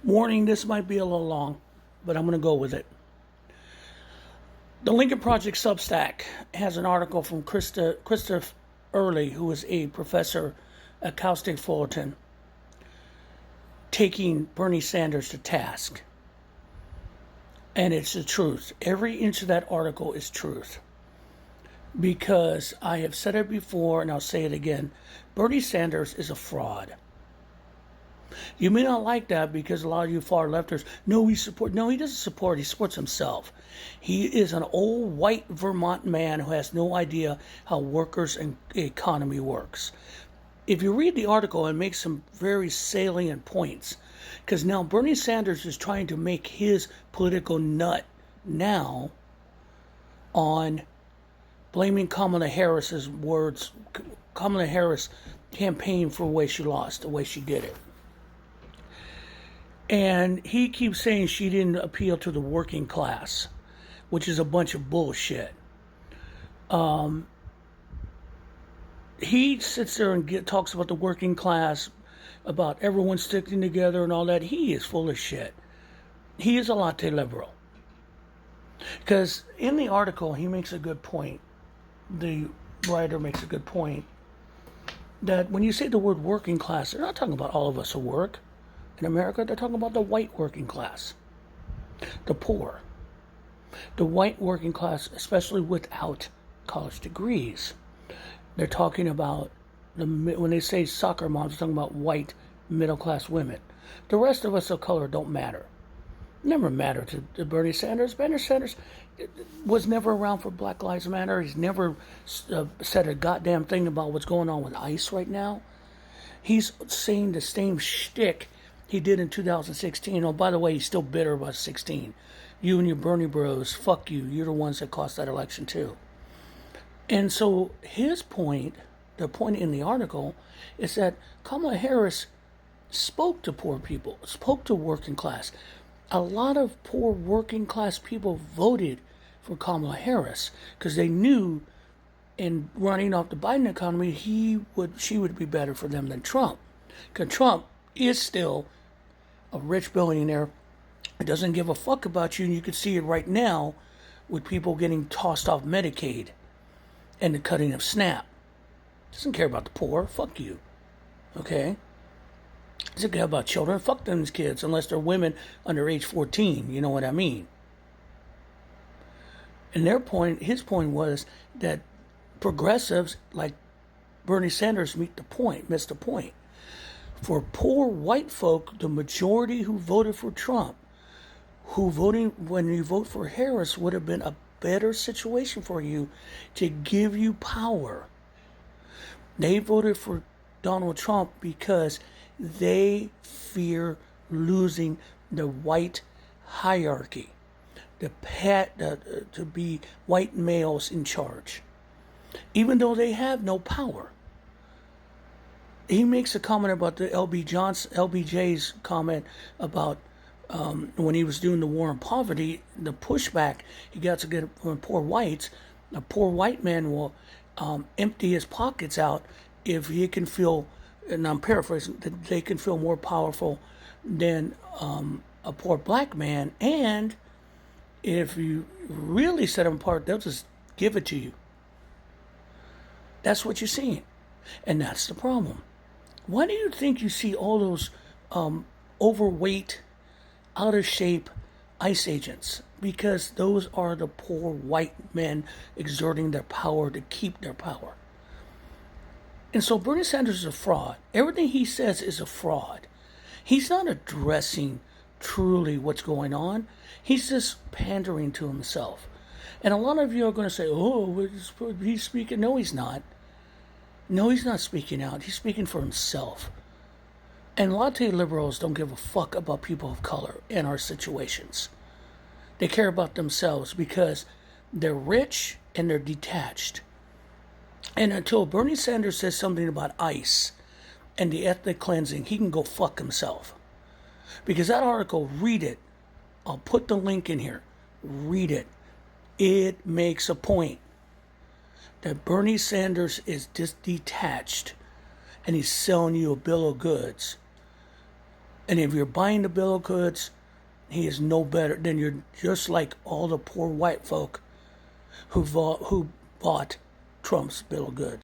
Warning, this might be a little long, but I'm going to go with it. The Lincoln Project Substack has an article from Christopher Early, who is a professor at Cal State Fullerton, taking Bernie Sanders to task. And it's the truth. Every inch of that article is truth. Because I have said it before and I'll say it again, Bernie Sanders is a fraud. You may not like that because a lot of you far lefters, no, he doesn't support, he supports himself. He is an old white Vermont man who has no idea how workers and economy works. If you read the article, it makes some very salient points. Because now Bernie Sanders is trying to make his political nut now on blaming Kamala Harris's words, Kamala Harris campaigned for the way she lost, the way she did it. And he keeps saying she didn't appeal to the working class, which is a bunch of bullshit. He sits there and talks about the working class, about everyone sticking together and all that. He is full of shit. He is a latte liberal. Because in the article, he makes a good point. The writer makes a good point that when you say the word working class, they're not talking about all of us who work in America. They're talking about the white working class, the poor, the white working class, especially without college degrees. They're talking about, when they say soccer moms, they're talking about white middle-class women. The rest of us of color don't matter. Never mattered to Bernie Sanders. Bernie Sanders was never around for Black Lives Matter. He's never said a goddamn thing about what's going on with ICE right now. He's saying the same shtick he did in 2016. Oh, by the way, he's still bitter about 16. You and your Bernie bros, fuck you. You're the ones that cost that election too. And so his point, the point in the article, is that Kamala Harris spoke to poor people, spoke to working class. A lot of poor working class people voted for Kamala Harris because they knew in running off the Biden economy, she would be better for them than Trump. Because Trump is still a rich billionaire who doesn't give a fuck about you, and you can see it right now with people getting tossed off Medicaid and the cutting of SNAP. Doesn't care about the poor. Fuck you. Okay? Doesn't care about children. Fuck them kids unless they're women under age 14. You know what I mean? And his point was that progressives like Bernie Sanders missed the point. For poor white folk, the majority who voted for Trump, when you vote for Harris, would have been a better situation for you to give you power. They voted for Donald Trump because they fear losing the white hierarchy, to be white males in charge, even though they have no power. He makes a comment about the LBJ's comment about when he was doing the war on poverty, the pushback he got to get from poor whites. A poor white man will empty his pockets out if he can feel, and I'm paraphrasing, that they can feel more powerful than a poor black man. And if you really set them apart, they'll just give it to you. That's what you're seeing. And that's the problem. Why do you think you see all those overweight, out of shape ICE agents? Because those are the poor white men exerting their power to keep their power. And so Bernie Sanders is a fraud. Everything he says is a fraud. He's not addressing truly what's going on. He's just pandering to himself. And a lot of you are going to say, oh, he's speaking. No, he's not. No, he's not speaking out. He's speaking for himself. And latte liberals don't give a fuck about people of color in our situations. They care about themselves because they're rich and they're detached. And until Bernie Sanders says something about ICE and the ethnic cleansing, he can go fuck himself. Because that article, read it. I'll put the link in here. Read it. It makes a point that Bernie Sanders is just detached and he's selling you a bill of goods. And if you're buying the bill of goods, he is no better. Then you're just like all the poor white folk who bought Trump's bill of goods.